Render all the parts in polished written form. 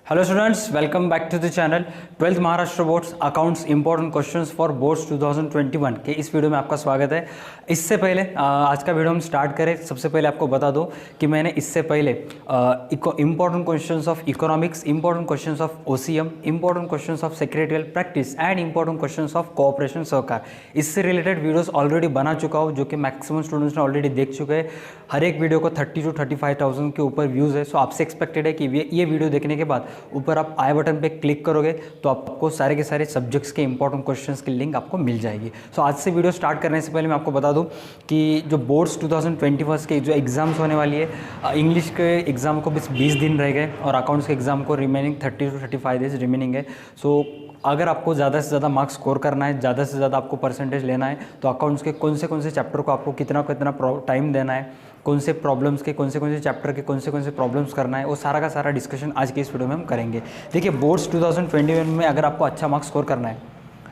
Hello students, welcome back to the channel. 12th Maharashtra boards accounts important questions for boards 2021 के इस video में आपका स्वागत है। इससे पहले आज का वीडियो हम स्टार्ट करें, सबसे पहले आपको बता दूं कि मैंने इससे पहले important questions of economics, important questions of OCM, important questions of secretarial practice and important questions of cooperation सहकार, इससे रिलेटेड वीडियोस ऑलरेडी बना चुका हूँ, जो कि मैक्सिमम स्टूडेंट्स ने ऑलरेडी देख चुके हैं। हर एक वीडियो को 30 to 35,000 के ऊपर व्यूज़ है। सो आपसे एक्सपेक्टेड है कि ये वीडियो देखने के बाद ऊपर आप आई बटन पे क्लिक करोगे तो आपको सारे के सारे सब्जेक्ट्स के इंपॉर्टेंट क्वेश्चंस की लिंक आपको मिल जाएगी। सो आज से वीडियो स्टार्ट करने से पहले मैं आपको बता दूं कि जो बोर्ड्स 2021 के जो एग्ज़ाम्स होने वाली है, इंग्लिश के एग्ज़ाम को बस 20 दिन रह गए और अकाउंट्स के एग्ज़ाम को रिमेनिंग 30 to 35 डेज रिमेनिंग है। सो अगर आपको ज़्यादा से ज़्यादा मार्क्स स्कोर करना है, ज़्यादा से ज़्यादा आपको परसेंटेज लेना है, तो अकाउंट्स के कौन से चैप्टर को आपको कितना टाइम देना है, कौन से प्रॉब्लम्स के कौन से चैप्टर के कौन से प्रॉब्लम्स करना है, वो सारा का सारा डिस्कशन आज के इस वीडियो में हम करेंगे। देखिए, बोर्ड्स 2021 में अगर आपको अच्छा मार्क्स स्कोर करना है,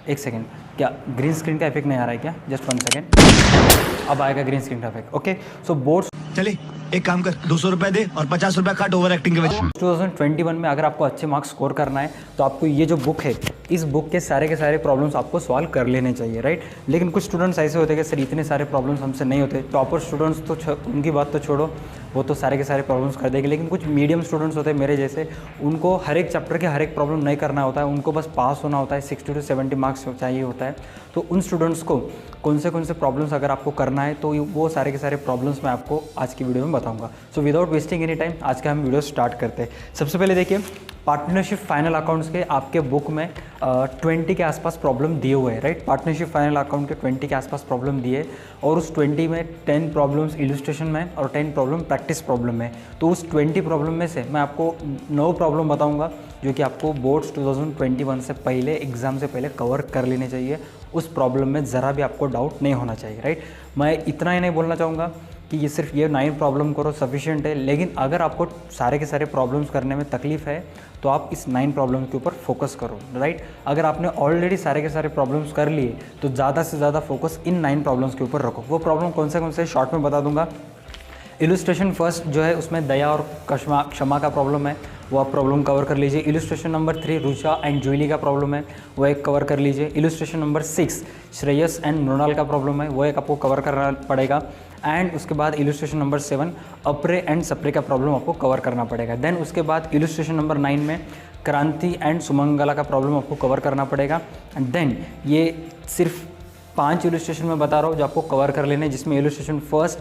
एक सेकेंड, क्या ग्रीन स्क्रीन का इफेक्ट नहीं आ रहा है क्या? जस्ट 1 सेकेंड, अब आएगा ग्रीन स्क्रीन का इफेक्ट। ओके, सो बोर्ड्स चले एक काम कर, 200 रुपए दे और 50 रुपए काट ओवर एक्टिंग के वजह। 2021 में अगर आपको अच्छे मार्क्स स्कोर करना है तो आपको ये जो बुक है, इस बुक के सारे प्रॉब्लम्स आपको सॉल्व कर लेने चाहिए, राइट। लेकिन कुछ स्टूडेंट्स ऐसे होते हैं कि सर इतने सारे प्रॉब्लम्स हमसे नहीं होते। टॉपर स्टूडेंट्स तो उनकी बात तो छोड़ो, वो तो सारे के सारे प्रॉब्लम्स कर देंगे। लेकिन कुछ मीडियम स्टूडेंट्स होते हैं मेरे जैसे, उनको हर एक चैप्टर के हर एक प्रॉब्लम नहीं करना होता है, उनको बस पास होना होता है, 60 to 70 मार्क्स चाहिए होता है। तो उन स्टूडेंट्स को कौन से प्रॉब्लम्स अगर आपको करना है तो वो सारे के सारे प्रॉब्लम्स मैं आपको आज की वीडियो में बताऊंगा। So without wasting any time आज का हम वीडियो स्टार्ट करते हैं। सबसे पहले देखिए, पार्टनरशिप फाइनल अकाउंट्स के आपके बुक में 20 के आसपास प्रॉब्लम दिए हुए हैं, राइट। पार्टनरशिप फाइनल अकाउंट के 20 के आसपास प्रॉब्लम दिए और उस 20 में 10 प्रॉब्लम्स इलस्ट्रेशन में और 10 प्रॉब्लम प्रैक्टिस प्रॉब्लम में। तो उस 20 प्रॉब्लम में से मैं आपको 9 प्रॉब्लम बताऊंगा जो कि आपको बोर्ड्स 2021 से पहले, एग्ज़ाम से पहले कवर कर लेने चाहिए। उस प्रॉब्लम में ज़रा भी आपको डाउट नहीं होना चाहिए, राइट। मैं इतना ही नहीं बोलना चाहूँगा कि ये सिर्फ ये 9 प्रॉब्लम करो सफिशिएंट है, लेकिन अगर आपको सारे के सारे प्रॉब्लम्स करने में तकलीफ है तो आप इस 9 प्रॉब्लम के ऊपर फोकस करो, राइट। अगर आपने ऑलरेडी सारे के सारे प्रॉब्लम्स कर लिए तो ज़्यादा से ज़्यादा फोकस इन 9 प्रॉब्लम्स के ऊपर रखो। वो प्रॉब्लम कौन से शॉर्ट में बता दूंगा। इलस्ट्रेशन फर्स्ट जो है उसमें दया और क्षमा का प्रॉब्लम है, वो आप प्रॉब्लम कवर कर लीजिए। Illustration number 3 Rucha and Julie का प्रॉब्लम है, वो एक कवर कर लीजिए। Illustration number 6 Shreyas and Mrinal का प्रॉब्लम है, वो एक आपको कवर करना पड़ेगा। एंड उसके बाद इलस्ट्रेशन नंबर 7 अपरे एंड सप्रे का प्रॉब्लम आपको कवर करना पड़ेगा। देन उसके बाद इलस्ट्रेशन नंबर 9 में क्रांति एंड सुमंगला का प्रॉब्लम आपको कवर करना पड़ेगा। एंड देन ये सिर्फ 5 इलस्ट्रेशन में बता रहा हूँ जो आपको कवर कर लेने, जिसमें इलस्ट्रेशन फर्स्ट,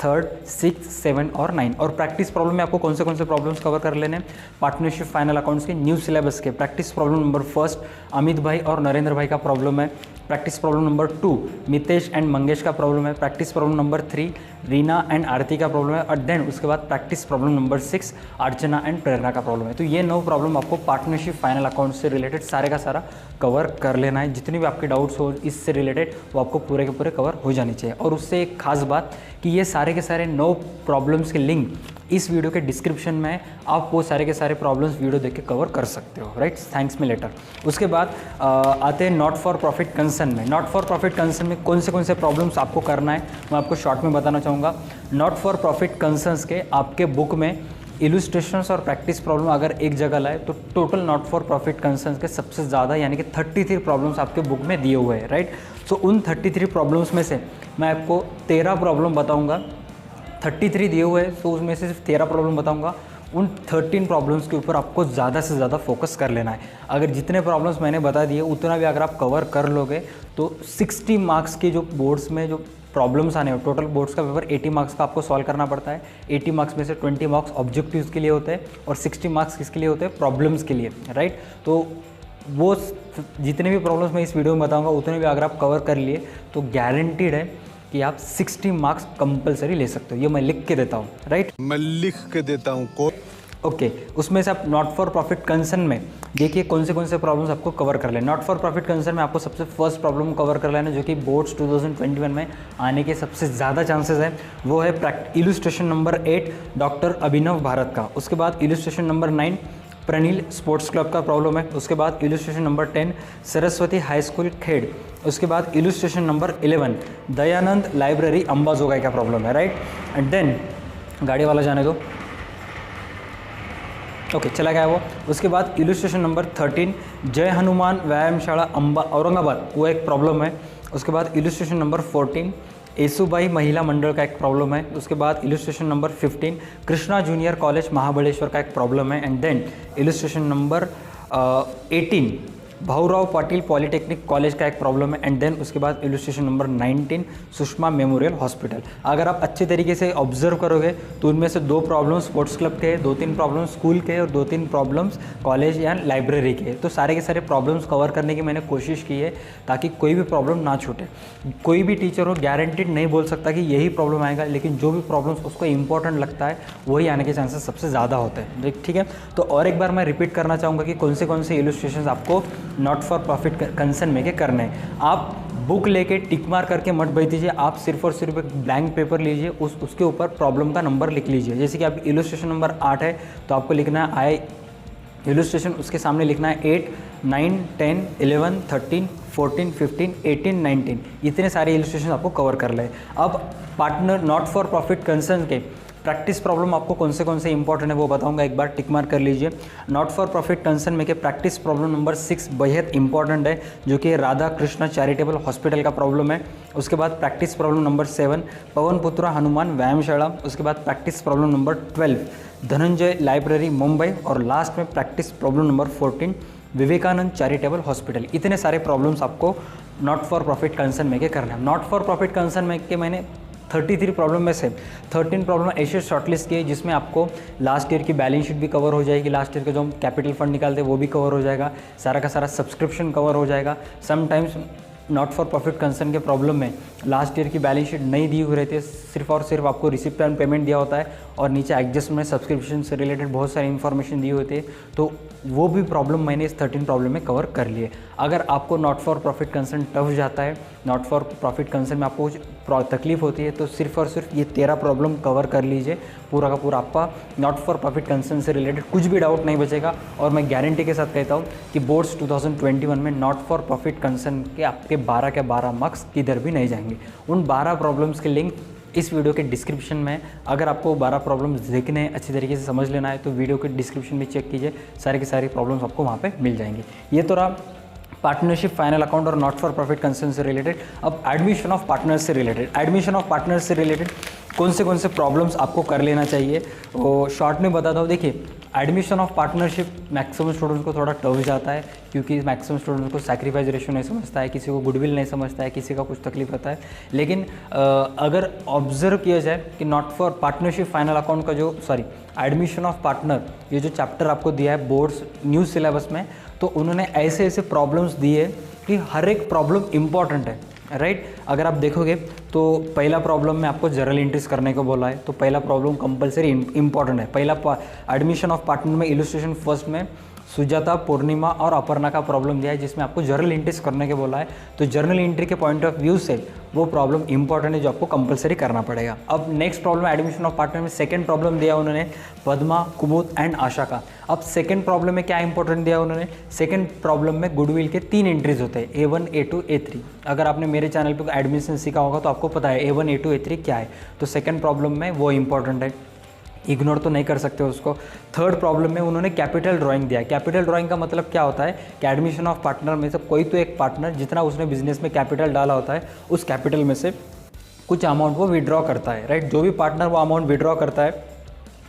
3rd, 6th, 7 और 9। और प्रैक्टिस प्रॉब्लम में आपको कौन से प्रॉब्लम्स कवर कर लेने। पार्टनरशिप फाइनल अकाउंट्स के न्यू सिलेबस के प्रैक्टिस प्रॉब्लम नंबर 1 अमित भाई और नरेंद्र भाई का प्रॉब्लम है। Practice problem number 2 Mitesh and Mangesh का प्रॉब्लम है। Practice problem number 3 Reena and Aarti का प्रॉब्लम है। और देन उसके बाद practice problem number 6 Archana and Prerna का प्रॉब्लम है। तो ये 9 प्रॉब्लम आपको पार्टनरशिप फाइनल अकाउंट से रिलेटेड सारे का सारा कवर कर लेना है। जितनी भी आपके डाउट्स हो इससे रिलेटेड वो आपको पूरे के पूरे कवर हो जानी चाहिए। और उससे एक खास बात कि ये सारे के सारे 9 प्रॉब्लम्स के लिंक इस वीडियो के डिस्क्रिप्शन में, आप वो सारे के सारे प्रॉब्लम्स वीडियो देख के कवर कर सकते हो, राइट। Thanks me later. उसके बाद आते हैं नॉट फॉर प्रॉफिट कंसर्न में। नॉट फॉर प्रॉफिट कंसर्न में कौन से प्रॉब्लम्स आपको करना है मैं आपको शॉर्ट में बताना चाहूँगा। नॉट फॉर प्रॉफिट कंसर्न्स के आपके बुक में इलस्ट्रेशंस और प्रैक्टिस प्रॉब्लम अगर एक जगह लाए तो total not for profit concerns के सबसे ज़्यादा यानी कि 33 प्रॉब्लम्स आपके बुक में दिए हुए हैं, राइट। सो उन 33 प्रॉब्लम्स में से मैं आपको 13 प्रॉब्लम बताऊंगा। 33 दिए हुए हैं तो उसमें से सिर्फ 13 प्रॉब्लम बताऊंगा। उन 13 प्रॉब्लम्स के ऊपर आपको ज़्यादा से ज़्यादा फोकस कर लेना है। अगर जितने प्रॉब्लम्स मैंने बता दिए उतना भी अगर आप कवर कर लोगे तो 60 मार्क्स के जो बोर्ड्स में जो प्रॉब्लम्स आने हो, टोटल बोर्ड्स का पेपर 80 मार्क्स का आपको सॉल्व करना पड़ता है। 80 मार्क्स में से 20 मार्क्स ऑब्जेक्टिव्स के लिए होते हैं और 60 मार्क्स किसके लिए होते हैं, प्रॉब्लम्स के लिए, राइट। तो वो जितने भी प्रॉब्लम्स मैं इस वीडियो में बताऊंगा उतने भी अगर आप कवर कर लिए तो गारंटीड है कि आप 60 मार्क्स कंपलसरी ले सकते हो। ये मैं लिख के देता हूँ, राइट। मैं लिख के देता हूँ ओके, उसमें से आप नॉट फॉर प्रॉफिट कंसर्न में देखिए कौन से प्रॉब्लम्स आपको कवर कर लें। नॉट फॉर प्रॉफिट कंसर्न में आपको सबसे फर्स्ट प्रॉब्लम कवर कर लेना जो कि बोर्ड्स 2021 में आने के सबसे ज़्यादा चांसेस है, वो है illustration number 8 doctor Abhinav Bharat का। उसके बाद illustration number 9 Praneel sports club का प्रॉब्लम है। उसके बाद illustration number 10 Saraswati high school Khed. उसके बाद illustration number 11 Dayanand library Ambajogai का प्रॉब्लम है, राइट। एंड देन गाड़ी वाला जाने दो। ओके, चला गया वो। उसके बाद इलस्ट्रेशन नंबर 13 जय हनुमान व्यायामशाला अंबा औरंगाबाद, वो एक प्रॉब्लम है। उसके बाद इलस्ट्रेशन नंबर 14 येसुबाई महिला मंडल का एक प्रॉब्लम है। उसके बाद illustration number 15 Krishna junior college Mahabaleshwar का एक प्रॉब्लम है। And then illustration number 18 Bhaurao Patil polytechnic college का एक प्रॉब्लम है। एंड देन उसके बाद illustration number 19 Sushma memorial hospital. अगर आप अच्छे तरीके से ऑब्जर्व करोगे तो उनमें से 2 प्रॉब्लम्स स्पोर्ट्स क्लब के, 2-3 प्रॉब्लम्स स्कूल के और 2-3 प्रॉब्लम्स कॉलेज या लाइब्रेरी के। तो सारे के सारे प्रॉब्लम्स कवर करने की मैंने कोशिश की है ताकि कोई भी प्रॉब्लम ना छूटे। कोई भी टीचर हो गारंटीड नहीं बोल सकता कि यही प्रॉब्लम आएगा, लेकिन जो भी प्रॉब्लम्स उसको इंपॉर्टेंट लगता है वही आने के चांसेस सबसे ज़्यादा होते हैं। ठीक है, तो और एक बार मैं रिपीट करना चाहूँगा कि कौन से इलस्ट्रेशन आपको नॉट फॉर प्रॉफिट कंसर्न में के करने हैं। आप बुक लेके टिक मार करके मत बैठ दीजिए, आप सिर्फ और सिर्फ एक ब्लैंक पेपर लीजिए, उसके ऊपर प्रॉब्लम का नंबर लिख लीजिए। जैसे कि आप इलस्ट्रेशन नंबर 8 है तो आपको लिखना है आई इलस्ट्रेशन, उसके सामने लिखना है 8, 9, 10, 11, 13, 14, 15, 18, 19, इतने सारे इलस्ट्रेशन आपको कवर कर ले। अब partner not for profit concern के प्रैक्टिस प्रॉब्लम आपको कौन से इंपॉर्टेंट है वो बताऊंगा, एक बार टिक मार कर लीजिए। नॉट फॉर प्रॉफिट कंसर्न में के प्रैक्टिस प्रॉब्लम नंबर 6 बेहद इंपॉर्टेंट है, जो कि राधा कृष्णा चैरिटेबल हॉस्पिटल का प्रॉब्लम है। उसके बाद प्रैक्टिस प्रॉब्लम नंबर 7 पवन पुत्रा हनुमान व्यायामशाला। उसके बाद practice problem number 12 Dhananjay library Mumbai. और लास्ट में practice problem number 14 Vivekanand charitable hospital. इतने सारे प्रॉब्लम्स आपको नॉट फॉर प्रॉफिट कंसर्न में के करना है। नॉट फॉर प्रॉफिट कंसर्न में के मैंने 33 प्रॉब्लम में से 13 प्रॉब्लम ऐसे शॉर्टलिस्ट किए जिसमें आपको लास्ट ईयर की बैलेंस शीट भी कवर हो जाएगी, लास्ट ईयर का जो हम कैपिटल फंड निकालते हैं वो भी कवर हो जाएगा, सारा का सारा सब्सक्रिप्शन कवर हो जाएगा। Sometimes not for profit concern के प्रॉब्लम में लास्ट ईयर की बैलेंस शीट नहीं दी हुई रहती है, सिर्फ और सिर्फ आपको रिसिप्ट एंड पेमेंट दिया होता है और नीचे एडजस्टमेंट सब्सक्रिप्शन से रिलेटेड बहुत सारी इन्फॉर्मेशन दी होती है। तो वो भी प्रॉब्लम मैंने इस 13 प्रॉब्लम में कवर कर लिए। अगर आपको not for profit concern tough जाता है, नॉट फॉर प्रॉफिट कंसर्न में आपको कुछ तकलीफ होती है, तो सिर्फ और सिर्फ ये 13 प्रॉब्लम कवर कर लीजिए, पूरा का पूरा आपका नॉट फॉर प्रॉफिट कंसर्न से रिलेटेड कुछ भी डाउट नहीं बचेगा। और मैं गारंटी के साथ कहता हूँ कि बोर्ड्स 2021 में नॉट फॉर प्रॉफिट कंसर्न के आपके 12 के 12 मार्क्स किधर भी नहीं जाएंगे। उन 12 प्रॉब्लम्स के लिंक इस वीडियो के डिस्क्रिप्शन में, अगर आपको 12 प्रॉब्लम्स देखने हैं, अच्छी तरीके से समझ लेना है तो वीडियो के डिस्क्रिप्शन में चेक कीजिए, सारे के सारे प्रॉब्लम्स आपको वहाँ पे मिल जाएंगी। ये तो रहा पार्टनरशिप, फाइनल अकाउंट और नॉट फॉर प्रॉफिट कंसर्न से रिलेटेड। अब एडमिशन ऑफ पार्टनर्स से रिलेटेड, एडमिशन ऑफ पार्टनर्स से रिलेटेड कौन से प्रॉब्लम्स आपको कर लेना चाहिए वो शॉर्ट में बताता हूँ। देखिए, admission of partnership maximum students को थोड़ा टफ जाता है, क्योंकि मैक्सिमम स्टूडेंट्स को सैक्रिफाइस रेशियो नहीं समझता है, किसी को गुडविल नहीं समझता है, किसी का कुछ तकलीफ होता है। लेकिन अगर ऑब्जर्व किया जाए कि not for partnership final account का जो एडमिशन ऑफ पार्टनर, ये जो चैप्टर आपको दिया है बोर्ड्स न्यू सिलेबस में, तो उन्होंने ऐसे प्रॉब्लम्स दिए कि हर एक प्रॉब्लम इंपॉर्टेंट है, राइट। अगर आप देखोगे तो पहला प्रॉब्लम में आपको जर्नल एंट्रीज करने को बोला है, तो पहला प्रॉब्लम कंपलसरी इंपॉर्टेंट है। पहला एडमिशन ऑफ पार्टनर में इलस्ट्रेशन फर्स्ट में सुजाता, पूर्णिमा और अपर्णा का प्रॉब्लम दिया है, जिसमें आपको जर्नल एंट्रीज करने के बोला है। तो जर्नल एंट्री के पॉइंट ऑफ व्यू से वो प्रॉब्लम इंपॉर्टेंट है, जो आपको कंपलसरी करना पड़ेगा। अब next problem admission of partner में सेकंड प्रॉब्लम दिया उन्होंने पद्मा, कुमुद एंड आशा का। अब सेकंड प्रॉब्लम में क्या इंपॉर्टेंट दिया उन्होंने, सेकंड प्रॉब्लम में गुडविल के 3 एंट्रीज होते हैं, A1, A2, A3। अगर आपने मेरे चैनल पर एडमिशन सीखा होगा तो आपको पता है A1, A2, A3 क्या है। तो सेकंड प्रॉब्लम में वो इंपॉर्टेंट है, इग्नोर तो नहीं कर सकते उसको। थर्ड प्रॉब्लम में उन्होंने कैपिटल ड्राइंग दिया है। कैपिटल ड्राइंग का मतलब क्या होता है कि एडमिशन ऑफ पार्टनर में से कोई तो एक पार्टनर जितना उसने बिजनेस में कैपिटल डाला होता है, उस कैपिटल में से कुछ अमाउंट वो विड्रॉ करता है, राइट। जो भी पार्टनर वो अमाउंट विड्रॉ करता है,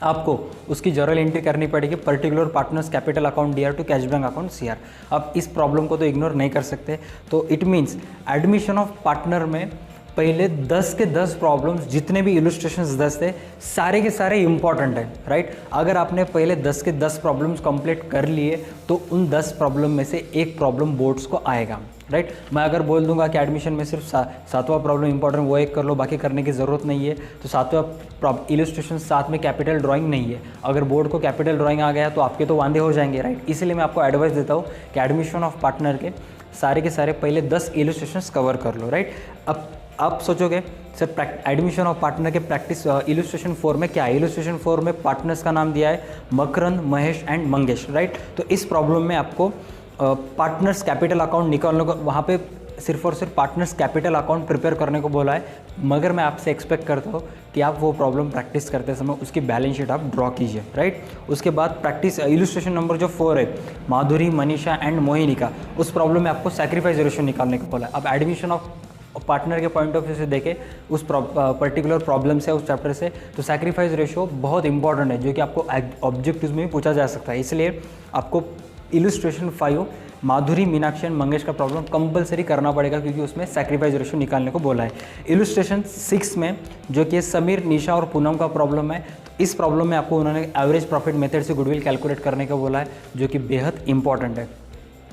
आपको उसकी जर्नल एंट्री करनी पड़ेगी, particular partners capital account DR to cash bank account CR। अब इस प्रॉब्लम को तो इग्नोर नहीं कर सकते। तो it means admission of partner में पहले 10 के 10 प्रॉब्लम्स, जितने भी इलस्ट्रेशंस 10 थे, सारे के सारे इंपॉर्टेंट है, राइट। अगर आपने पहले 10 के 10 प्रॉब्लम्स कंप्लीट कर लिए तो उन 10 प्रॉब्लम में से एक प्रॉब्लम बोर्ड्स को आएगा, राइट। मैं अगर बोल दूंगा कि एडमिशन में सिर्फ 7वां प्रॉब्लम इंपॉर्टेंट, वो एक कर लो, बाकी करने की ज़रूरत नहीं है, तो 7वां इलस्ट्रेशन 7 में कैपिटल ड्राइंग नहीं है। अगर बोर्ड को कैपिटल ड्राइंग आ गया तो आपके तो वांदे हो जाएंगे, राइट। इसलिए मैं आपको एडवाइस देता हूँ कि एडमिशन ऑफ पार्टनर के सारे पहले 10 इलस्ट्रेशंस कवर कर लो, राइट। अब आप सोचोगे सर एडमिशन ऑफ पार्टनर के प्रैक्टिस इलस्ट्रेशन 4 में क्या है। इलस्ट्रेशन 4 में पार्टनर्स का नाम दिया है मकरंद, महेश एंड मंगेश, राइट। तो इस प्रॉब्लम में आपको पार्टनर्स कैपिटल अकाउंट निकालने को, वहाँ पे सिर्फ और सिर्फ पार्टनर्स कैपिटल अकाउंट प्रिपेयर करने को बोला है, मगर मैं आपसे एक्सपेक्ट करता हूँ कि आप वो प्रॉब्लम प्रैक्टिस करते समय उसकी बैलेंस शीट आप ड्रॉ कीजिए, राइट। उसके बाद प्रैक्टिस इलस्ट्रेशन नंबर जो 4 है, माधुरी, मनीषा एंड मोहिनी का, उस प्रॉब्लम में आपको सैक्रिफाइस रेशियो निकालने को बोला है। अब एडमिशन ऑफ पार्टनर के पॉइंट ऑफ व्यू से देखें उस पर्टिकुलर प्रॉब्लम से, उस चैप्टर से, तो सैक्रिफाइस रेशियो बहुत इंपॉर्टेंट है, जो कि आपको ऑब्जेक्टिव्स में भी पूछा जा सकता है। इसलिए आपको illustration 5 Madhuri, Meenakshi and Mangesh का प्रॉब्लम कंपलसरी करना पड़ेगा, क्योंकि उसमें सैक्रिफाइस रेशियो निकालने को बोला है। इलस्ट्रेशन 6 में जो कि समीर, निशा और पूनम का प्रॉब्लम है, तो इस प्रॉब्लम में आपको उन्होंने एवरेज प्रॉफिट मेथड से गुडविल कैलकुलेट करने को बोला है, जो कि बेहद इंपॉर्टेंट है।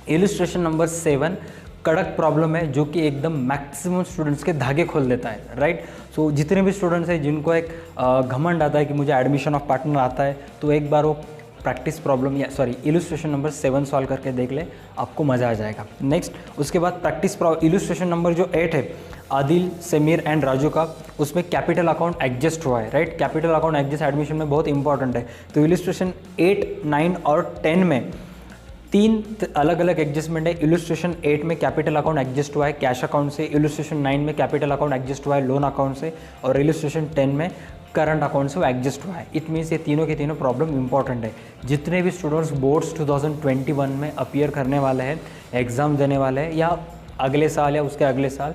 इलस्ट्रेशन नंबर 7 कड़क प्रॉब्लम है, जो कि एकदम मैक्सिमम स्टूडेंट्स के धागे खोल देता है, राइट। सो जितने भी स्टूडेंट्स हैं जिनको एक घमंड आता है कि मुझे एडमिशन ऑफ पार्टनर आता है, तो एक बार वो प्रैक्टिस प्रॉब्लम या इलस्ट्रेशन नंबर 7 सॉल्व करके देख ले, आपको मज़ा आ जाएगा। नेक्स्ट उसके बाद इलस्ट्रेशन नंबर जो 8 है, आदिल, समीर एंड राजू का, उसमें कैपिटल अकाउंट एडजस्ट हुआ है, right. Capital account adjust admission में बहुत इंपॉर्टेंट है। तो इलस्ट्रेशन 8, 9 और 10 में 3 अलग अलग एडजस्टमेंट है। इलस्ट्रेशन 8 में कैपिटल अकाउंट एडजस्ट हुआ है कैश अकाउंट से, इलस्ट्रेशन 9 में कैपिटल अकाउंट एडजस्ट हुआ है लोन अकाउंट से, और इलस्ट्रेशन 10 में करंट अकाउंट से वो एडजस्ट हुआ है। इट मीन्स ये तीनों के तीनों प्रॉब्लम इंपॉर्टेंट है। जितने भी स्टूडेंट्स बोर्ड्स 2021 में अपीयर करने वाले हैं, एग्ज़ाम देने वाले हैं, या अगले साल या उसके अगले साल,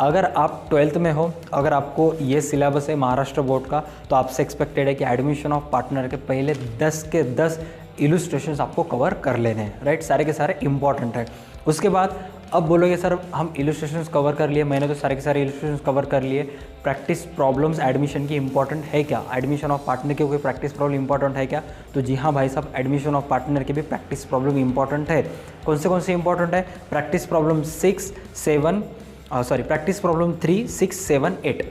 अगर आप 12th में हो, अगर आपको ये सिलेबस है महाराष्ट्र बोर्ड का, तो आपसे एक्सपेक्टेड है कि एडमिशन ऑफ पार्टनर के पहले 10 के 10 इलस्ट्रेशंस आपको कवर कर लेने हैं, राइट। सारे के सारे इंपॉर्टेंट है। उसके बाद अब बोलोगे सर हम इलस्ट्रेशंस कवर कर लिए, मैंने तो सारे के सारे इलस्ट्रेशंस कवर कर लिए, प्रैक्टिस प्रॉब्लम्स एडमिशन की इंपॉर्टेंट है क्या? एडमिशन ऑफ पार्टनर के कोई प्रैक्टिस प्रॉब्लम इंपॉर्टेंट है क्या? तो जी हाँ भाई साहब, एडमिशन ऑफ पार्टनर के भी प्रैक्टिस प्रॉब्लम इंपॉर्टेंट है। कौन से इंपॉर्टेंट है? प्रैक्टिस प्रॉब्लम प्रैक्टिस प्रॉब्लम 3, 6, 7, 8,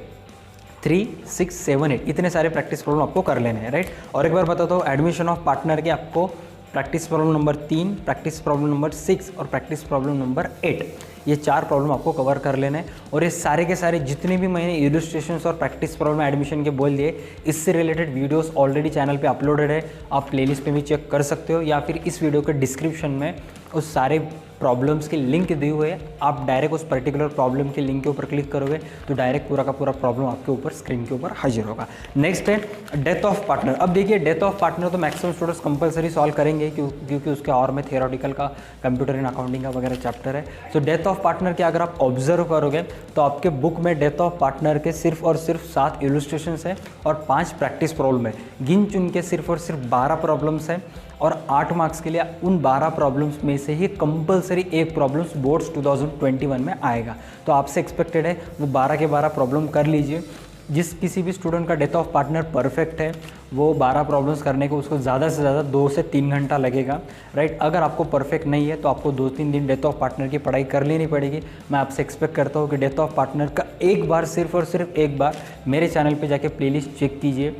3, 6, 7, 8 इतने सारे प्रैक्टिस प्रॉब्लम आपको कर लेने हैं, राइट। और एक बार बताता हूँ, एडमिशन ऑफ पार्टनर के आपको practice problem number 3, practice problem number 6 और प्रैक्टिस प्रॉब्लम नंबर 8, ये 4 प्रॉब्लम आपको कवर कर लेने हैं। और ये सारे के सारे जितने भी मैंने इलस्ट्रेशंस और प्रैक्टिस प्रॉब्लम एडमिशन के बोल दिए, इससे रिलेटेड वीडियोस ऑलरेडी चैनल पे अपलोडेड है, आप प्लेलिस्ट पे भी चेक कर सकते हो, या फिर इस वीडियो के डिस्क्रिप्शन में उस सारे प्रॉब्लम्स के लिंक दिए हुए हैं। आप डायरेक्ट उस पर्टिकुलर प्रॉब्लम के लिंक के ऊपर क्लिक करोगे तो डायरेक्ट पूरा का पूरा प्रॉब्लम आपके ऊपर स्क्रीन के ऊपर हाजिर होगा। नेक्स्ट है डेथ ऑफ पार्टनर। अब देखिए, डेथ ऑफ पार्टनर तो मैक्सिमम स्टूडेंट्स कंपलसरी सॉल्व करेंगे, क्योंकि उसके और में थियोरेटिकल का, कंप्यूटर इन अकाउंटिंग का वगैरह चैप्टर है। तो डेथ ऑफ पार्टनर के अगर आप ऑब्जर्व करोगे तो आपके बुक में डेथ ऑफ पार्टनर के सिर्फ और सिर्फ 7 इलस्ट्रेशंस है और 5 प्रैक्टिस प्रॉब्लम है। गिन चुन के सिर्फ और सिर्फ 12 प्रॉब्लम्स हैं, और 8 मार्क्स के लिए उन 12 प्रॉब्लम्स में से ही कंपलसरी एक प्रॉब्लम्स बोर्ड्स 2021 में आएगा। तो आपसे एक्सपेक्टेड है वो 12 के 12 प्रॉब्लम कर लीजिए। जिस किसी भी स्टूडेंट का डेथ ऑफ पार्टनर परफेक्ट है, वो 12 प्रॉब्लम्स करने को उसको ज़्यादा से ज़्यादा 2 से 3 घंटा लगेगा, राइट। अगर आपको परफेक्ट नहीं है तो आपको 2-3 दिन डेथ ऑफ पार्टनर की पढ़ाई कर लेनी पड़ेगी। मैं आपसे एक्सपेक्ट करता हूँ कि डेथ ऑफ पार्टनर का एक बार, सिर्फ और सिर्फ एक बार मेरे चैनल पे जाके प्लेलिस्ट चेक कीजिए।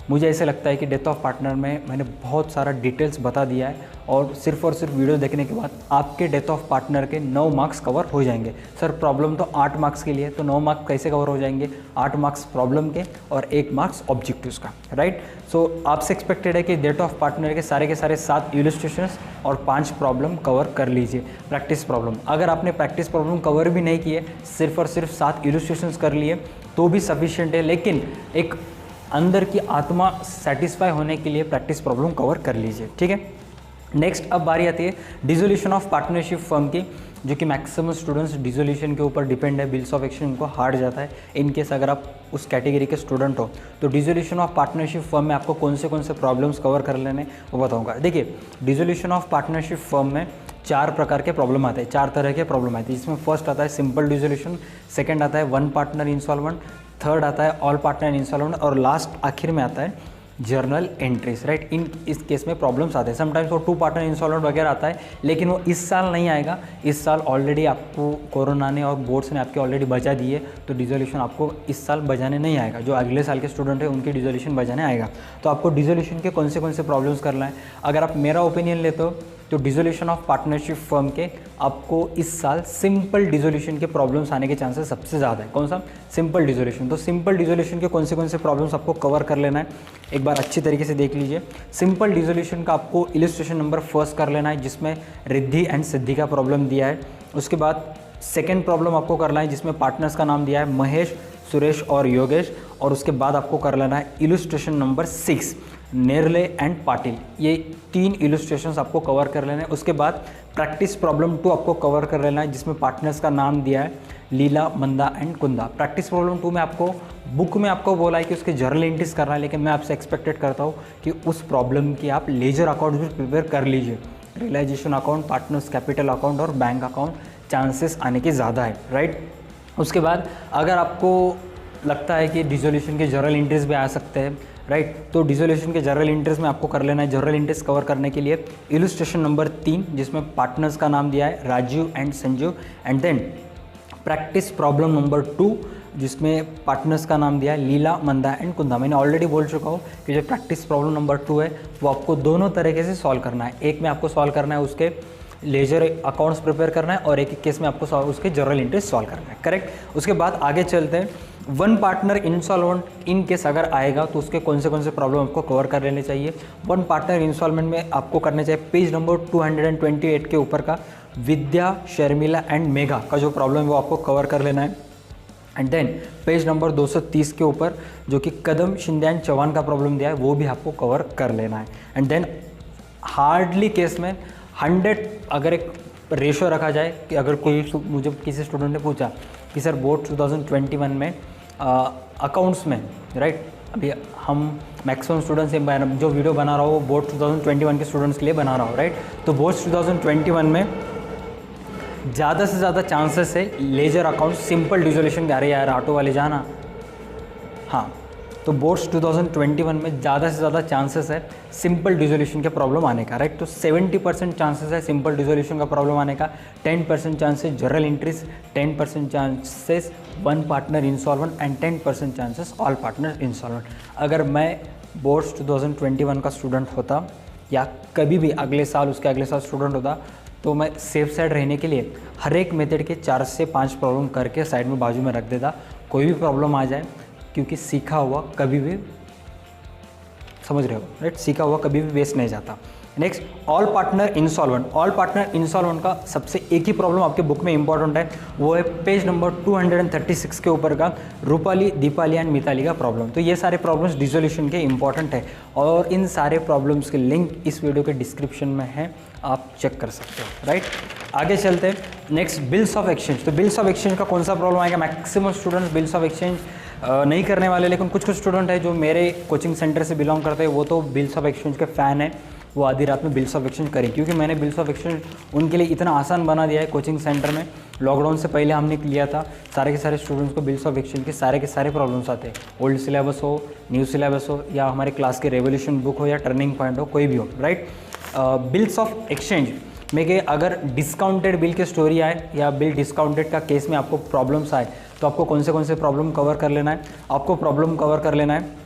मुझे ऐसे लगता है कि डेथ ऑफ पार्टनर में मैंने बहुत सारा डिटेल्स बता दिया है, और सिर्फ वीडियो देखने के बाद आपके डेथ ऑफ पार्टनर के 9 मार्क्स कवर हो जाएंगे। सर प्रॉब्लम तो 8 मार्क्स के लिए, तो 9 मार्क्स कैसे कवर हो जाएंगे? 8 मार्क्स प्रॉब्लम के और 1 मार्क्स ऑब्जेक्टिव्स का, राइट। सो आपसे एक्सपेक्टेड है कि डेथ ऑफ पार्टनर के सारे 7 इलस्ट्रेशंस और 5 प्रॉब्लम कवर कर लीजिए। प्रैक्टिस प्रॉब्लम, अगर आपने प्रैक्टिस प्रॉब्लम कवर भी नहीं किए, सिर्फ और सिर्फ 7 इलस्ट्रेशंस कर लिए तो भी सफिशिएंट है, लेकिन एक अंदर की आत्मा सेटिस्फाई होने के लिए प्रैक्टिस प्रॉब्लम कवर कर लीजिए, ठीक है। नेक्स्ट अब बारी आती है डिसोल्यूशन ऑफ पार्टनरशिप फर्म की, जो कि मैक्सिमम स्टूडेंट्स डिसोल्यूशन के ऊपर डिपेंड है, बिल्स ऑफ एक्सचेंज उनको हार्ड जाता है। इन केस अगर आप उस कैटेगरी के स्टूडेंट हो तो डिसोल्यूशन ऑफ पार्टनरशिप फर्म में आपको कौन से प्रॉब्लम्स कवर कर लेने वो बताऊंगा। देखिए, डिसोल्यूशन ऑफ पार्टनरशिप फर्म में 4 प्रकार के प्रॉब्लम आते हैं, 4 तरह के प्रॉब्लम आते हैं। इसमें फर्स्ट आता है सिंपल डिसोल्यूशन, सेकंड आता है 1 पार्टनर इंसॉल्वेंट, थर्ड आता है ऑल पार्टनर इंसॉल्वेंट, और लास्ट आखिर में आता है जर्नल एंट्रीज, राइट। इस केस में प्रॉब्लम्स आते हैं। समटाइम्स वो 2 पार्टनर इंसॉल्वेंट वगैरह आता है, लेकिन वो इस साल नहीं आएगा। इस साल ऑलरेडी आपको कोरोना ने और बोर्ड्स ने आपके ऑलरेडी बचा दिए, तो डिसोल्यूशन आपको इस साल बजाने नहीं आएगा। जो अगले साल के स्टूडेंट है उनकी डिसोल्यूशन बजाने आएगा। तो आपको डिसोल्यूशन के कौन से प्रॉब्लम्स करना है, अगर आप मेरा ओपिनियन लेते हो तो डिसोल्यूशन ऑफ पार्टनरशिप फर्म के आपको इस साल सिंपल डिसोल्यूशन के प्रॉब्लम्स आने के चांसेस सबसे ज़्यादा है। कौन सा? Simple dissolution. तो सिंपल डिसोल्यूशन के कौन से प्रॉब्लम्स आपको कवर कर लेना है, एक बार अच्छी तरीके से देख लीजिए। सिंपल डिसोल्यूशन का आपको इलस्ट्रेशन नंबर 1 कर लेना है, जिसमें रिद्धि एंड सिद्धि का प्रॉब्लम दिया है। उसके बाद सेकेंड प्रॉब्लम आपको करना है जिसमें पार्टनर्स का नाम दिया है महेश, सुरेश और योगेश, और उसके बाद आपको कर लेना है इलस्ट्रेशन नंबर 6 नेरले एंड पाटिल। ये 3 इलस्ट्रेशंस आपको कवर कर लेना है। उसके बाद प्रैक्टिस प्रॉब्लम 2 आपको कवर कर लेना है जिसमें पार्टनर्स का नाम दिया है लीला, मंदा एंड कुंदा। प्रैक्टिस प्रॉब्लम 2 में आपको बुक में आपको बोला है कि उसके जर्नल एंट्रीज करना है, लेकिन मैं आपसे एक्सपेक्टेड करता हूँ कि उस प्रॉब्लम की आप लेजर अकाउंट भी प्रिपेयर कर लीजिए। Realisation account, partners capital account और बैंक अकाउंट चांसेस आने के ज़्यादा है, राइट। उसके बाद अगर आपको लगता है कि डिसोल्यूशन के जर्नल एंट्रीज भी आ सकते हैं, राइट, तो डिसोल्यूशन के जर्नल एंट्रीज में आपको कर लेना है। जर्नल एंट्रीज कवर करने के लिए इलस्ट्रेशन नंबर 3 जिसमें पार्टनर्स का नाम दिया है Rajiv and Sanjeev, and then practice problem number 2 जिसमें पार्टनर्स का नाम दिया है लीला, मंदा एंड कुंदा। मैंने ऑलरेडी बोल चुका हूँ कि जो प्रैक्टिस प्रॉब्लम नंबर 2 है वो आपको दोनों तरीके से सॉल्व करना है। एक में आपको सॉल्व करना है उसके लेजर अकाउंट्स प्रिपेयर करना है, और एक केस में आपको उसके जर्नल एंट्रीज सॉल्व करना है, करेक्ट। उसके बाद आगे चलते हैं। One partner instalment in case अगर आएगा तो उसके कौन से प्रॉब्लम आपको कवर कर लेने चाहिए। वन पार्टनर इंस्टॉलमेंट में आपको करने चाहिए पेज नंबर 228 के ऊपर का विद्या, शर्मिला एंड मेघा का जो प्रॉब्लम है वो आपको कवर कर लेना है। एंड देन पेज नंबर 230 के ऊपर जो कि कदम, शिंदे एंड चौहान का प्रॉब्लम दिया है वो भी आपको कवर कर लेना है। एंड देन हार्डली केस में 100 अगर एक रेशो रखा जाए कि अगर कोई मुझे किसी स्टूडेंट ने पूछा कि सर बोर्ड 2021 में अकाउंट्स में, राइट, अभी हम मैक्सिमम स्टूडेंट्स जो वीडियो बना रहा हूँ वो बोर्ड 2021 के स्टूडेंट्स के लिए बना रहा हूँ, राइट, तो बोर्ड 2021 में ज़्यादा से ज़्यादा चांसेस है लेजर अकाउंट सिंपल डिसोल्यूशन के। अरे यार ऑटो वाले जाना, हाँ, तो बोर्ड्स 2021 में ज़्यादा से ज़्यादा चांसेस है सिंपल डिसोल्यूशन के प्रॉब्लम आने का, राइट। तो 70% चांसेस है सिंपल डिसोल्यूशन का प्रॉब्लम आने का, 10% chances journal entries, 10% chances one partner insolvent and 10% chances all partner insolvent. अगर मैं बोर्ड्स 2021 का स्टूडेंट होता या कभी भी अगले साल उसके अगले साल स्टूडेंट होता तो मैं सेफ साइड रहने के लिए हर एक मेथड के 4 से 5 प्रॉब्लम करके साइड में बाजू में रख देता। कोई भी प्रॉब्लम आ जाए, क्योंकि सीखा हुआ कभी भी, समझ रहे हो, राइट, सीखा हुआ कभी भी वेस्ट नहीं जाता। Next, all partner insolvent. All partner insolvent का सबसे एक ही प्रॉब्लम आपके बुक में इंपॉर्टेंट है, वो है पेज नंबर 236 के ऊपर का रूपाली, दीपाली एंड मिताली का प्रॉब्लम। तो ये सारे प्रॉब्लम्स डिसोल्यूशन के इंपॉर्टेंट है और इन सारे प्रॉब्लम्स के लिंक इस वीडियो के डिस्क्रिप्शन में है, आप चेक कर सकते हो, राइट। आगे चलते हैं। Next, bills of exchange. तो बिल्स ऑफ एक्सचेंज का कौन सा प्रॉब्लम आएगा? Maximum students bills of exchange नहीं करने वाले, लेकिन कुछ स्टूडेंट है जो मेरे कोचिंग सेंटर से बिलोंग करते हैं वो तो बिल्स ऑफ एक्सचेंज के फ़ैन है, वो आधी रात में बिल्स ऑफ एक्सचेंज करें, क्योंकि मैंने बिल्स ऑफ एक्सचेंज उनके लिए इतना आसान बना दिया है कोचिंग सेंटर में। लॉकडाउन से पहले हमने लिया था, सारे के सारे स्टूडेंट्स को बिल्स ऑफ एक्सचेंज के सारे प्रॉब्लम्स आते हैं, ओल्ड सिलेबस हो, न्यू सिलेबस हो, या हमारे क्लास के रेवोल्यूशन बुक हो या टर्निंग पॉइंट हो, कोई भी हो, राइट। बिल्स ऑफ एक्सचेंज में कि अगर डिस्काउंटेड बिल की स्टोरी आए या बिल डिस्काउंटेड का केस में आपको प्रॉब्लम्स आए तो आपको कौन से प्रॉब्लम कवर कर लेना है? आपको प्रॉब्लम कवर कर लेना है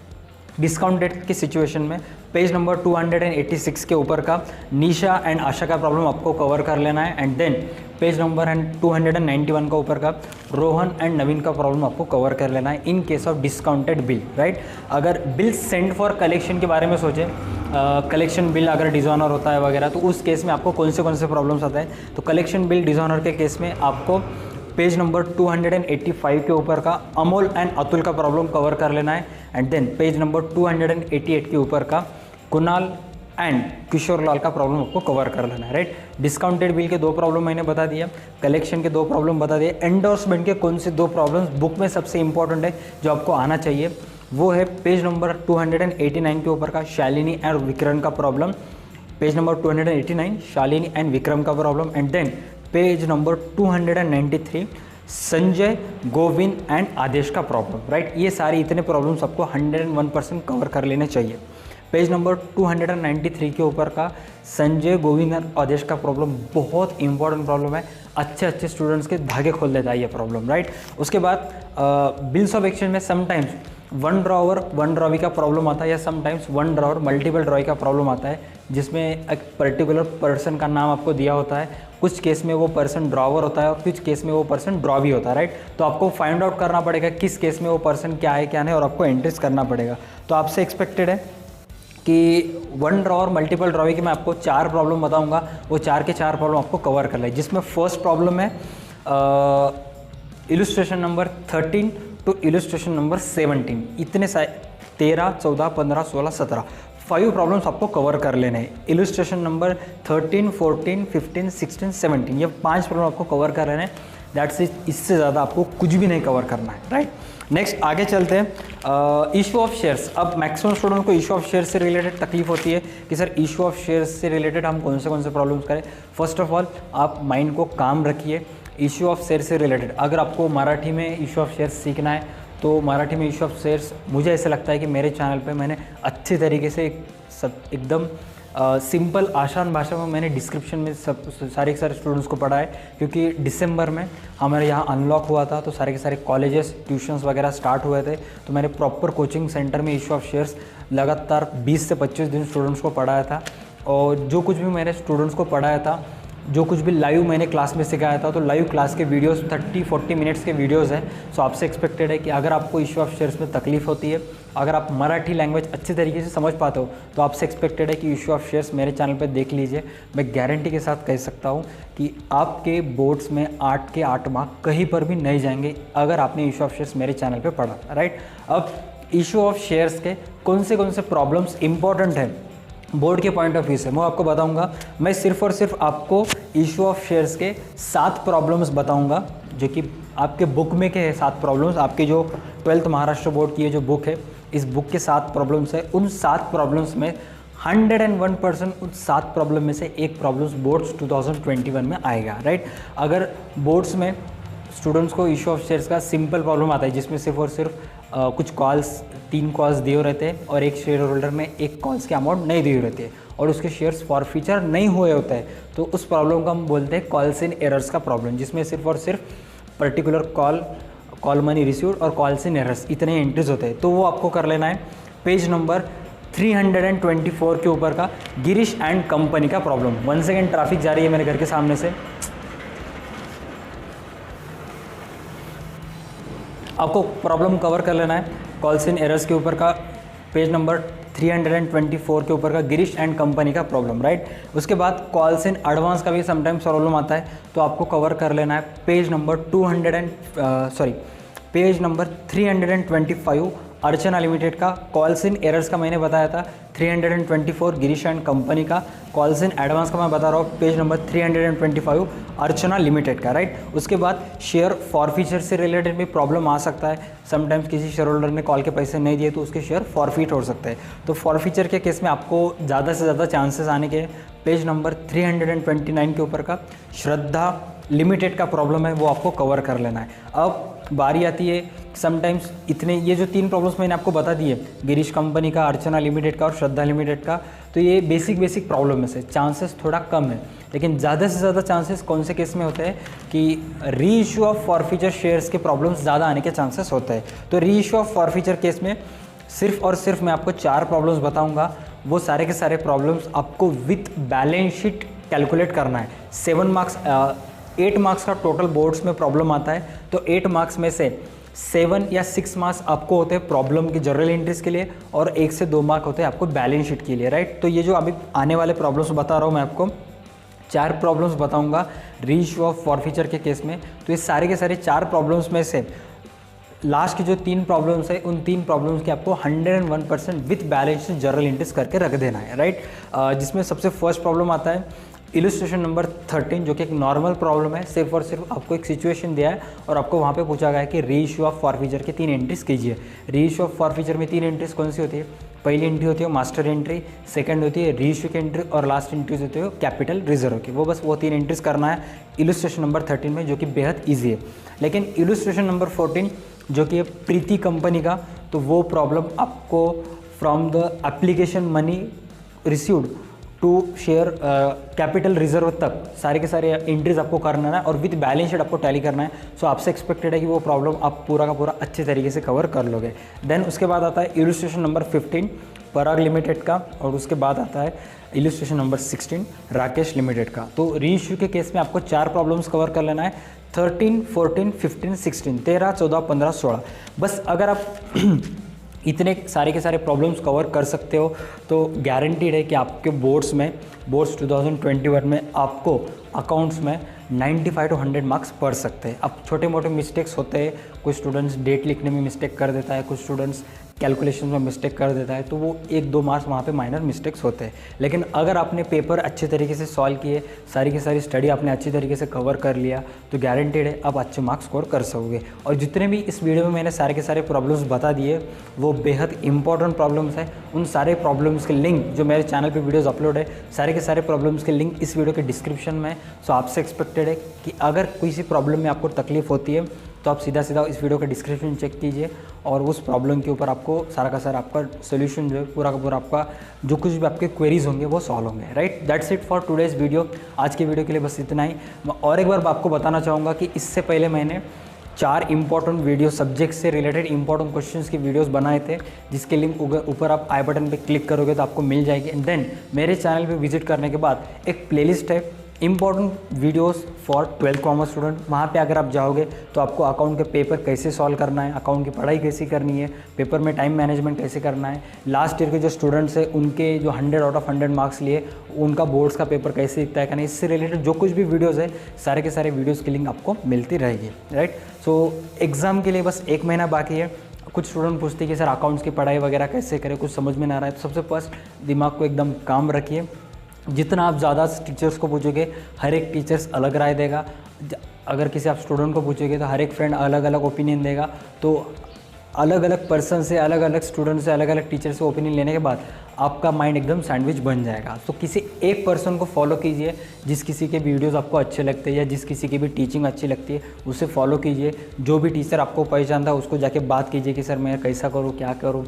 डिस्काउंटेड की सिचुएशन में पेज नंबर 286 के ऊपर का निशा एंड आशा का प्रॉब्लम आपको कवर कर लेना है। एंड देन पेज नंबर 291 का ऊपर का रोहन एंड नवीन का प्रॉब्लम आपको कवर कर लेना है in case of discounted bill, right. अगर बिल सेंड फॉर कलेक्शन के बारे में सोचें, कलेक्शन बिल अगर डिसऑनर होता है वगैरह, तो उस केस में आपको कौन से प्रॉब्लम्स आते हैं? तो कलेक्शन बिल डिसऑनर के केस में आपको पेज नंबर 285 के ऊपर का अमोल एंड अतुल का प्रॉब्लम कवर कर लेना है। एंड देन पेज नंबर 288 के ऊपर का कुणाल एंड किशोर लाल का प्रॉब्लम आपको कवर कर लेना है, राइट। डिस्काउंटेड बिल के 2 प्रॉब्लम मैंने बता दिया, कलेक्शन के 2 प्रॉब्लम बता दिए, एंडोर्समेंट के कौन से 2 प्रॉब्लम्स बुक में सबसे इंपॉर्टेंट है जो आपको आना चाहिए, वो है पेज नंबर 289 के ऊपर का शालिनी एंड विक्रम का problem, page number 289 Shalini and Vikram का problem. And then page number 293 Sanjay, Govind and Adesh का प्रॉब्लम, राइट। ये सारे इतने प्रॉब्लम्स आपको 101% कवर कर लेने चाहिए। पेज नंबर 293 के ऊपर का संजय, गोविंद और आदेश का प्रॉब्लम बहुत इंपॉर्टेंट प्रॉब्लम है, अच्छे स्टूडेंट्स के धागे खोल देता है ये प्रॉब्लम, राइट। उसके बाद बिल्स ऑफ एक्सचेंज में sometimes one drawer one drawee का प्रॉब्लम आता है, या sometimes one drawer multiple drawee का प्रॉब्लम आता है, जिसमें एक पर्टिकुलर पर्सन का नाम आपको दिया होता है, कुछ केस में वो पर्सन ड्रॉवर होता है और कुछ केस में वो पर्सन ड्रॉ भी होता है, राइट। तो आपको फाइंड आउट करना पड़ेगा किस केस में वो पर्सन क्या है क्या नहीं, और आपको एंट्रीज करना पड़ेगा। तो आपसे एक्सपेक्टेड है कि वन ड्रॉवर मल्टीपल ड्रॉवी की मैं आपको 4 प्रॉब्लम बताऊंगा, वो 4 के 4 प्रॉब्लम आपको कवर कर ले, जिसमें फर्स्ट प्रॉब्लम है illustration number 13 to illustration number 17, इतने 13, 14, 15, 16, 17 5 प्रॉब्लम्स आपको कवर कर लेने हैं। इलस्ट्रेशन नंबर 13, 14, 15, 16, 17 ये 5 प्रॉब्लम आपको कवर कर लेने हैं। दैट्स इट, इससे ज़्यादा आपको कुछ भी नहीं कवर करना है, राइट। नेक्स्ट आगे चलते हैं। Issue of shares. अब मैक्सिमम स्टूडेंट को इशू ऑफ शेयर्स से रिलेटेड तकलीफ होती है कि सर इशू ऑफ शेयर्स से रिलेटेड हम कौन से प्रॉब्लम्स करें। फर्स्ट ऑफ ऑल आप माइंड को काम रखिए। इशू ऑफ शेयर से रिलेटेड अगर आपको मराठी में इशू ऑफ शेयर्स सीखना है तो मराठी में इशू ऑफ शेयर्स मुझे ऐसा लगता है कि मेरे चैनल पे मैंने अच्छे तरीके से एकदम सिंपल आसान भाषा में मैंने डिस्क्रिप्शन में सारे स्टूडेंट्स को पढ़ा है, क्योंकि दिसंबर में हमारे यहाँ अनलॉक हुआ था तो सारे के सारे कॉलेजेस ट्यूशन्स वगैरह स्टार्ट हुए थे। तो मैंने प्रॉपर कोचिंग सेंटर में इशू ऑफ शेयर्स लगातार 20 से 25 दिन स्टूडेंट्स को पढ़ाया था। और जो कुछ भी मैंने स्टूडेंट्स को पढ़ाया था, जो कुछ भी लाइव मैंने क्लास में सिखाया था, तो लाइव क्लास के वीडियोस 30-40 मिनट्स के वीडियोस हैं। सो आपसे एक्सपेक्टेड है कि अगर आपको इशू ऑफ शेयर्स में तकलीफ होती है, अगर आप मराठी लैंग्वेज अच्छे तरीके से समझ पाते हो, तो आपसे एक्सपेक्टेड है कि इशू ऑफ शेयर्स मेरे चैनल पर देख लीजिए। मैं गारंटी के साथ कह सकता हूँ कि आपके बोर्ड्स में 8 के 8 मार्क कहीं पर भी नहीं जाएंगे अगर आपने इशू ऑफ शेयर्स मेरे चैनल पर पढ़ा, राइट। अब इशू ऑफ शेयर्स के कौन से प्रॉब्लम्स इंपॉर्टेंट हैं बोर्ड के पॉइंट ऑफ व्यू से, मैं आपको बताऊंगा। मैं सिर्फ और सिर्फ आपको इशू ऑफ शेयर्स के 7 प्रॉब्लम्स बताऊंगा, जो कि आपके बुक में के 7 प्रॉब्लम्स। आपके जो 12th महाराष्ट्र बोर्ड की ये जो बुक है, इस बुक के 7 प्रॉब्लम्स है। उन 7 प्रॉब्लम्स में 101% उन 7 प्रॉब्लम में से एक प्रॉब्लम्स बोर्ड्स 2021 में आएगा, राइट। अगर बोर्ड्स में स्टूडेंट्स को इशू ऑफ शेयर्स का सिंपल प्रॉब्लम आता है जिसमें सिर्फ और सिर्फ कुछ कॉल्स 3 कॉल्स दिए रहते हैं और एक शेयर होल्डर में 1 कॉल्स की अमाउंट नहीं दी रहती है और उसके शेयर्स फॉरफीचर नहीं हुए होते हैं, तो उस प्रॉब्लम को हम बोलते हैं कॉल्स इन एरर्स का प्रॉब्लम, जिसमें सिर्फ और सिर्फ पर्टिकुलर कॉल मनी रिसीव्ड और कॉल्स इन एरर्स इतने एंट्रीज होते हैं। तो वो आपको कर लेना है। पेज नंबर 324 के ऊपर का गिरीश एंड कंपनी का प्रॉब्लम। 1 सेकेंड, ट्रैफिक जा रही है मेरे घर के सामने से। आपको प्रॉब्लम कवर कर लेना है कॉल्स इन एरर्स के ऊपर का पेज नंबर 324 के ऊपर का गिरीश एंड कंपनी का प्रॉब्लम, राइट। उसके बाद कॉल्स इन एडवांस का भी समटाइम्स प्रॉब्लम आता है, तो आपको कवर कर लेना है पेज नंबर 325 अर्चना लिमिटेड का। कॉल्स इन एरर्स का मैंने बताया था 324 गिरीश एंड कंपनी का। कॉल्स इन एडवांस का मैं बता रहा हूँ पेज नंबर 325 अर्चना लिमिटेड का, राइट। उसके बाद शेयर फॉरफीचर से रिलेटेड भी प्रॉब्लम आ सकता है। समटाइम्स किसी शेयर होल्डर ने कॉल के पैसे नहीं दिए तो उसके शेयर फॉरफीट हो सकते हैं, तो फॉरफीचर के केस में आपको ज़्यादा से ज़्यादा चांसेस आने के। पेज नंबर 329 के ऊपर का श्रद्धा लिमिटेड का प्रॉब्लम है, वो आपको कवर कर लेना है। अब बारी आती है समटाइम्स इतने, ये जो 3 प्रॉब्लम्स मैंने आपको बता दिए, गिरीश कंपनी का, अर्चना लिमिटेड का और श्रद्धा लिमिटेड का, तो ये बेसिक प्रॉब्लम में से चांसेस थोड़ा कम है। लेकिन ज़्यादा से ज़्यादा चांसेस कौन से केस में होते हैं कि री इशू ऑफ फॉरफीचर शेयर्स के प्रॉब्लम्स ज़्यादा आने के चांसेस होते हैं। तो री इशू ऑफ फॉरफीचर केस में सिर्फ और सिर्फ मैं आपको 4 प्रॉब्लम्स बताऊँगा। वो सारे के सारे प्रॉब्लम्स आपको विथ बैलेंस शीट कैलकुलेट करना है। 8 मार्क्स का टोटल बोर्ड्स में प्रॉब्लम आता है, तो 8 मार्क्स में से 7 या 6 मार्क्स आपको होते हैं प्रॉब्लम की जनरल एंट्रीज के लिए और 1 से 2 मार्क होते हैं आपको बैलेंस शीट के लिए, राइट। तो ये जो अभी आने वाले प्रॉब्लम्स बता रहा हूँ मैं आपको, 4 प्रॉब्लम्स बताऊँगा री इशू ऑफ फॉरफीचर के केस में। तो ये सारे के सारे 4 प्रॉब्लम्स में से लास्ट की जो 3 प्रॉब्लम्स है, उन 3 प्रॉब्लम्स की आपको 101% with balance sheet general entries करके रख देना है, राइट। जिसमें सबसे फर्स्ट प्रॉब्लम आता है इलस्ट्रेशन नंबर 13, जो कि एक नॉर्मल प्रॉब्लम है। सिर्फ और सिर्फ आपको एक सिचुएशन दिया है और आपको वहाँ पे पूछा गया है कि री इशू ऑफ फॉरफीचर के 3 एंट्रीज कीजिए। री इशू ऑफ फॉरफीचर में 3 एंट्रीज कौन सी होती है? पहली एंट्री होती है मास्टर एंट्री, सेकंड होती है री इशू की एंट्री और लास्ट एंट्रीज होती है कैपिटल रिजर्व की। वो 3 एंट्रीज करना है इलस्ट्रेशन नंबर 13 में, जो कि बेहद ईजी है। लेकिन इलस्ट्रेशन नंबर 14 जो कि प्रीति कंपनी का, तो वो प्रॉब्लम आपको from the application money received to share capital reserve तक सारे के सारे एंट्रीज आपको करना है और विद बैलेंस शीट आपको टैली करना है। सो आपसे एक्सपेक्टेड है कि वो प्रॉब्लम आप पूरा का पूरा अच्छे तरीके से कवर कर लोगे। देन उसके बाद आता है इलस्ट्रेशन नंबर 15 पराग लिमिटेड का, और उसके बाद आता है इलस्ट्रेशन नंबर 16 राकेश लिमिटेड का। तो री इशू के केस में आपको 4 प्रॉब्लम्स कवर कर लेना है, 13, 14, 15, 16, 13, 14, 15, 16। बस अगर आप इतने सारे के सारे प्रॉब्लम्स कवर कर सकते हो तो गारंटीड है कि आपके बोर्ड्स 2021 में आपको अकाउंट्स में 95 to 100 मार्क्स पढ़ सकते हैं। अब छोटे मोटे मिस्टेक्स होते हैं, कुछ स्टूडेंट्स डेट लिखने में मिस्टेक कर देता है, कुछ स्टूडेंट्स कैलकुलेशन में मिस्टेक कर देता है, तो वो 1-2 मार्क्स वहाँ पे माइनर मिस्टेक्स होते हैं। लेकिन अगर आपने पेपर अच्छे तरीके से सॉल्व किए, सारी की सारी स्टडी आपने अच्छी तरीके से कवर कर लिया, तो गारंटेड है आप अच्छे मार्क्स स्कोर कर सकोगे। और जितने भी इस वीडियो में मैंने सारे के सारे प्रॉब्लम्स बता दिए वो बेहद इंपॉर्टेंट प्रॉब्लम्स हैं। उन सारे प्रॉब्लम्स के लिंक जो मेरे चैनल पर वीडियोज़ अपलोड है, सारे के सारे प्रॉब्लम्स के लिंक इस वीडियो के डिस्क्रिप्शन में। सो आपसे एक्सपेक्टेड है कि अगर किसी प्रॉब्लम में आपको तकलीफ़ होती है तो आप सीधा सीधा इस वीडियो का डिस्क्रिप्शन चेक कीजिए और उस प्रॉब्लम के ऊपर आपको सारा का सारा आपका सोल्यूशन जो है पूरा का पूरा आपका जो कुछ भी आपके क्वेरीज होंगे वो सॉल्व होंगे, right. That's it for today's video. आज के वीडियो के लिए बस इतना ही। मैं और एक बार आपको बताना चाहूँगा कि इससे पहले मैंने 4 इंपॉर्टेंट वीडियो सब्जेक्ट से रिलेटेड इंपॉर्टेंट क्वेश्चंस की वीडियोस बनाए थे, जिसके लिंक ऊपर आप आई बटन पे क्लिक करोगे तो आपको मिल जाएगी। एंड देन मेरे चैनल पे विजिट करने के बाद एक प्लेलिस्ट है important videos for 12th commerce student. वहाँ पे अगर आप जाओगे तो आपको अकाउंट के पेपर कैसे सॉल्व करना है, अकाउंट की पढ़ाई कैसी करनी है, पेपर में टाइम मैनेजमेंट कैसे करना है, लास्ट ईयर के जो स्टूडेंट्स हैं उनके जो 100 आउट ऑफ 100 मार्क्स लिए उनका बोर्ड्स का पेपर कैसे तय करना है, इससे रिलेटेड जो कुछ भी वीडियोज़ है सारे के सारे वीडियोज़ की लिंक आपको मिलती रहेगी, राइट। सो एग्ज़ाम के लिए बस 1 महीना बाकी है। कुछ स्टूडेंट पूछते हैं कि सर अकाउंट्स की पढ़ाई वगैरह कैसे करें, कुछ समझ में ना आ रहा है, तो सबसे फर्स्ट दिमाग को एकदम काम रखिए। जितना आप ज़्यादा टीचर्स को पूछोगे हर एक टीचर्स अलग राय देगा। अगर किसी आप स्टूडेंट को पूछोगे तो हर एक फ्रेंड अलग अलग ओपिनियन देगा। तो अलग अलग पर्सन से, अलग अलग स्टूडेंट से, अलग अलग टीचर से ओपिनियन लेने के बाद आपका माइंड एकदम सैंडविच बन जाएगा। तो किसी एक पर्सन को फॉलो कीजिए, जिस किसी के वीडियोस आपको अच्छे लगते हैं या जिस किसी की भी टीचिंग अच्छी लगती है उसे फॉलो कीजिए। जो भी टीचर आपको पहचानता है उसको जाके बात कीजिए कि सर मैं कैसा करूँ, क्या करूँ,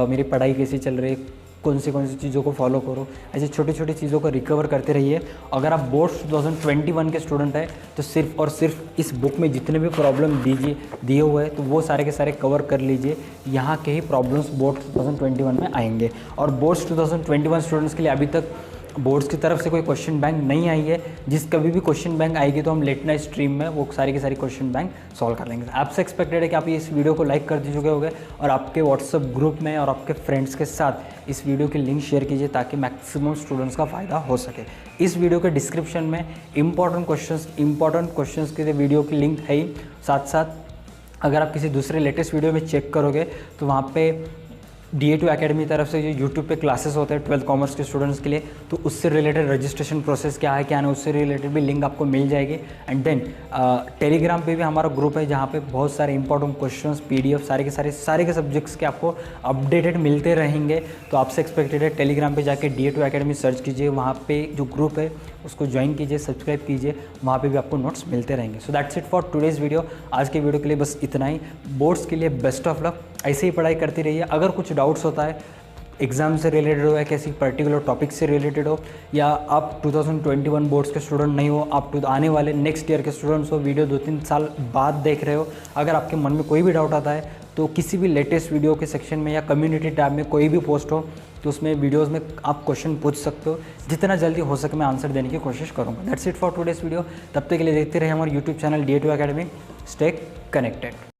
मेरी पढ़ाई कैसी चल रही है, कौन सी चीज़ों को फॉलो करो। ऐसी छोटी छोटी चीज़ों को रिकवर करते रहिए। अगर आप बोर्ड्स 2021 के स्टूडेंट हैं तो सिर्फ और सिर्फ इस बुक में जितने भी प्रॉब्लम दिए हुए हैं तो वो सारे के सारे कवर कर लीजिए। यहाँ के ही प्रॉब्लम्स बोर्ड्स 2021 में आएंगे। और बोर्ड्स 2021 स्टूडेंट्स के लिए अभी तक बोर्ड्स की तरफ से कोई क्वेश्चन बैंक नहीं आई है। जिस कभी भी क्वेश्चन बैंक आएगी तो हम लेट नाइट स्ट्रीम में वो सारी की सारी क्वेश्चन बैंक सॉल्व कर लेंगे। आपसे एक्सपेक्टेड है कि आप इस वीडियो को लाइक कर चुके होंगे और आपके व्हाट्सएप ग्रुप में और आपके फ्रेंड्स के साथ इस वीडियो की लिंक शेयर कीजिए ताकि मैक्सिमम स्टूडेंट्स का फ़ायदा हो सके। इस वीडियो के डिस्क्रिप्शन में इंपॉर्टेंट क्वेश्चंस के वीडियो की लिंक है ही, साथ साथ अगर आप किसी दूसरे लेटेस्ट वीडियो में चेक करोगे तो वहाँ पे DA2 एकेडमी तरफ से जो यूट्यूब पे क्लासेस होते हैं 12th कॉमर्स के स्टूडेंट्स के लिए, तो उससे रिलेटेड रजिस्ट्रेशन प्रोसेस क्या है क्या नहीं उससे रिलेटेड भी लिंक आपको मिल जाएगी। एंड देन टेलीग्राम पे भी हमारा ग्रुप है जहाँ पे बहुत सारे इंपॉर्टेंट क्वेश्चंस PDF सारे के सब्जेक्ट्स के आपको अपडेटेड मिलते रहेंगे। तो आपसे एक्सपेक्टेड है टेलीग्राम पे जाके DA2 एकेडमी सर्च कीजिए, वहाँ पे जो ग्रुप है उसको ज्वाइन कीजिए, सब्सक्राइब कीजिए, वहाँ पे भी आपको नोट्स मिलते रहेंगे। So that's it for today's video. आज के वीडियो के लिए बस इतना ही। बोर्ड्स के लिए बेस्ट ऑफ लक, ऐसे ही पढ़ाई करती रहिए। अगर कुछ डाउट्स होता है एग्ज़ाम से रिलेटेड हो या किसी पर्टिकुलर टॉपिक से रिलेटेड हो, या आप 2021 बोर्ड्स के स्टूडेंट नहीं हो, आप आने वाले नेक्स्ट ईयर के स्टूडेंट्स हो, वीडियो 2-3 साल बाद देख रहे हो, अगर आपके मन में कोई भी डाउट आता है तो किसी भी लेटेस्ट वीडियो के सेक्शन में या कम्युनिटी टैब में कोई भी पोस्ट हो तो उसमें वीडियोस में आप क्वेश्चन पूछ सकते हो। जितना जल्दी हो सके मैं आंसर देने की कोशिश करूँगा। That's it for today's video. तब तक के लिए देखते रहे हमारे YouTube channel DA2 academy. Stay connected.